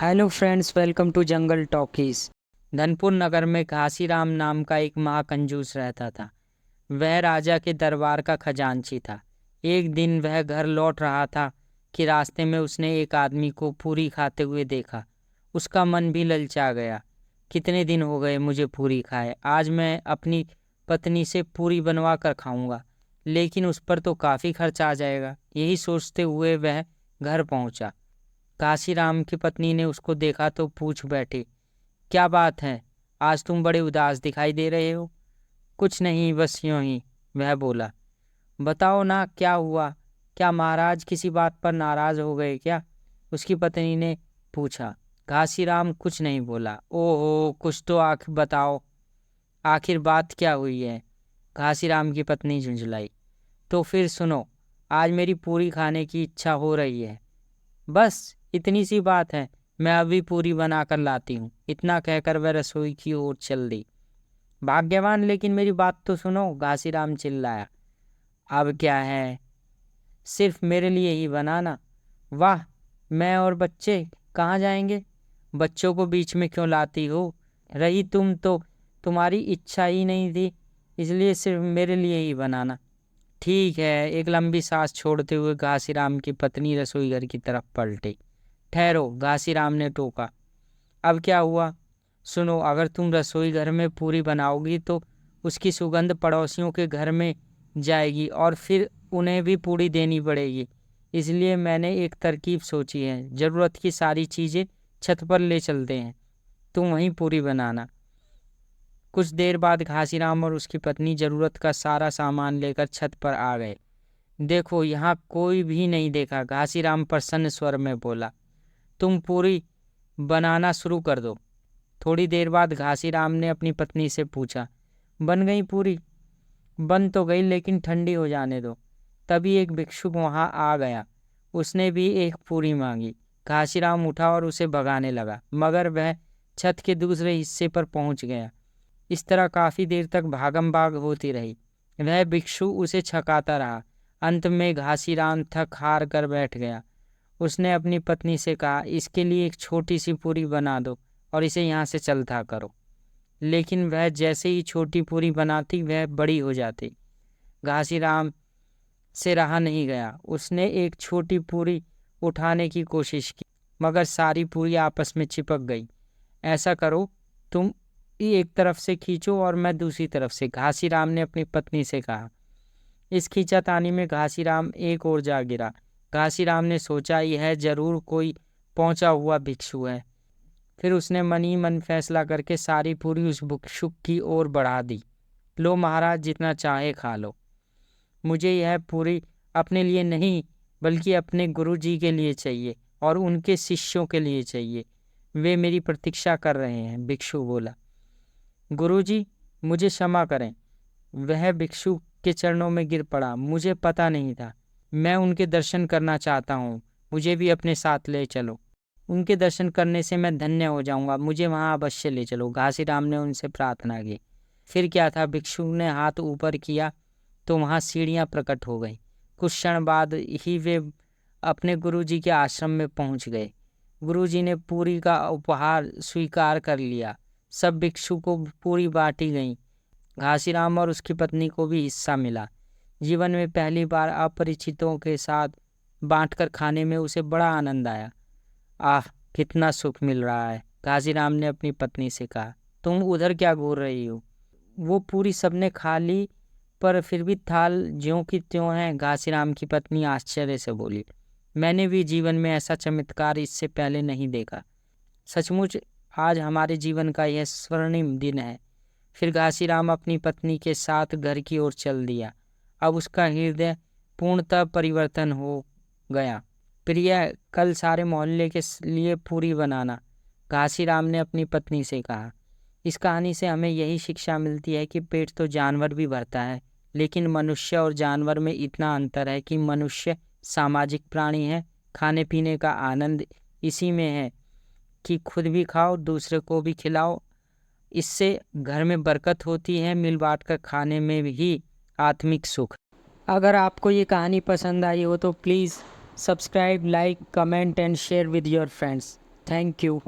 Hello friends, welcome to jungle talkies. Dhanpur Nagar में घासीराम नाम का एक महाकंजूस रहता था। वह राजा के दरबार का खजांची था। एक दिन वह घर लौट रहा था कि रास्ते में उसने एक आदमी को पूरी खाते हुए देखा। उसका मन भी ललचा गया। कितने दिन हो गए मुझे पूरी खाए, आज मैं अपनी पत्नी से पूरी बनवा कर खाऊंगा, लेकिन उस पर तो काफ़ी खर्च आ जाएगा। यही सोचते हुए वह घर पहुंचा। काशीराम की पत्नी ने उसको देखा तो पूछ बैठी, क्या बात है, आज तुम बड़े उदास दिखाई दे रहे हो। कुछ नहीं, बस यूं ही, वह बोला। बताओ ना, क्या हुआ? क्या महाराज किसी बात पर नाराज हो गए क्या? उसकी पत्नी ने पूछा। घासीराम कुछ नहीं बोला। ओहो, कुछ तो बताओ, आखिर बात क्या हुई है? घासीराम की पत्नी झुंझलाई। तो फिर सुनो, आज मेरी पूरी खाने की इच्छा हो रही है। बस इतनी सी बात है, मैं अभी पूरी बना कर लाती हूँ। इतना कहकर वह रसोई की ओर चल दी। भाग्यवान, लेकिन मेरी बात तो सुनो, घासीराम चिल्लाया। अब क्या है, सिर्फ मेरे लिए ही बनाना। वाह, मैं और बच्चे कहाँ जाएंगे? बच्चों को बीच में क्यों लाती हो? रही तुम तो तुम्हारी इच्छा ही नहीं थी, इसलिए सिर्फ मेरे लिए ही बनाना। ठीक है, एक लंबी सांस छोड़ते हुए घासीराम की पत्नी रसोई घर की तरफ पलटी। ठहरो, घासीराम ने टोका। अब क्या हुआ? सुनो, अगर तुम रसोई घर में पूरी बनाओगी तो उसकी सुगंध पड़ोसियों के घर में जाएगी और फिर उन्हें भी पूरी देनी पड़ेगी। इसलिए मैंने एक तरकीब सोची है। ज़रूरत की सारी चीज़ें छत पर ले चलते हैं, तुम वहीं पूरी बनाना। कुछ देर बाद घासीराम और उसकी पत्नी ज़रूरत का सारा सामान लेकर छत पर आ गए। देखो, यहाँ कोई भी नहीं देखा, घासीराम प्रसन्न स्वर में बोला। तुम पूरी बनाना शुरू कर दो। थोड़ी देर बाद घासीराम ने अपनी पत्नी से पूछा, बन गई पूरी? बन तो गई, लेकिन ठंडी हो जाने दो। तभी एक भिक्षुक वहां आ गया। उसने भी एक पूरी मांगी। घासीराम उठा और उसे भगाने लगा, मगर वह छत के दूसरे हिस्से पर पहुंच गया। इस तरह काफी देर तक भागम भाग होती रही। वह भिक्षु उसे छकाता रहा। अंत में घासीराम थक हार कर बैठ गया। उसने अपनी पत्नी से कहा, इसके लिए एक छोटी सी पूरी बना दो और इसे यहाँ से चलता करो। लेकिन वह जैसे ही छोटी पूरी बनाती, वह बड़ी हो जाती। घासीराम से रहा नहीं गया। उसने एक छोटी पूरी उठाने की कोशिश की, मगर सारी पूरी आपस में चिपक गई। ऐसा करो, तुम एक तरफ से खींचो और मैं दूसरी तरफ से, घासीराम ने अपनी पत्नी से कहा। इस खींचातानी में घासीराम एक ओर जा गिरा। घासीराम ने सोचा, यह जरूर कोई पहुंचा हुआ भिक्षु है। फिर उसने मन ही मन फैसला करके सारी पूरी उस भिक्षुक की ओर बढ़ा दी। लो महाराज, जितना चाहे खा लो। मुझे यह पूरी अपने लिए नहीं, बल्कि अपने गुरु जी के लिए चाहिए और उनके शिष्यों के लिए चाहिए। वे मेरी प्रतीक्षा कर रहे हैं, भिक्षु बोला। गुरु जी, मुझे क्षमा करें। वह भिक्षु के चरणों में गिर पड़ा। मुझे पता नहीं था। मैं उनके दर्शन करना चाहता हूँ। मुझे भी अपने साथ ले चलो। उनके दर्शन करने से मैं धन्य हो जाऊंगा। मुझे वहां अवश्य ले चलो, घासीराम ने उनसे प्रार्थना की। फिर क्या था, भिक्षु ने हाथ ऊपर किया तो वहां सीढ़ियां प्रकट हो गई। कुछ क्षण बाद ही वे अपने गुरुजी के आश्रम में पहुंच गए। गुरुजी ने पूरी का उपहार स्वीकार कर लिया। सब भिक्षु को पूरी बांटी गई। घासीराम और उसकी पत्नी को भी हिस्सा मिला। जीवन में पहली बार अपरिचितों के साथ बांटकर खाने में उसे बड़ा आनंद आया। आह, कितना सुख मिल रहा है, घासीराम ने अपनी पत्नी से कहा। तुम उधर क्या घूर रही हो? वो पूरी सबने खा ली, पर फिर भी थाल ज्यों की त्यों है, घासीराम की पत्नी आश्चर्य से बोली। मैंने भी जीवन में ऐसा चमत्कार इससे पहले नहीं देखा। सचमुच आज हमारे जीवन का यह स्वर्णिम दिन है। फिर घासीराम अपनी पत्नी के साथ घर की ओर चल दिया। अब उसका हृदय पूर्णतः परिवर्तन हो गया। प्रिय, कल सारे मोहल्ले के लिए पूरी बनाना, घासीराम ने अपनी पत्नी से कहा। इस कहानी से हमें यही शिक्षा मिलती है कि पेट तो जानवर भी भरता है, लेकिन मनुष्य और जानवर में इतना अंतर है कि मनुष्य सामाजिक प्राणी है। खाने पीने का आनंद इसी में है कि खुद भी खाओ, दूसरे को भी खिलाओ। इससे घर में बरकत होती है, मिल बांट कर खाने में भी आत्मिक सुख। अगर आपको ये कहानी पसंद आई हो तो please subscribe, like, comment and share with your friends. Thank you.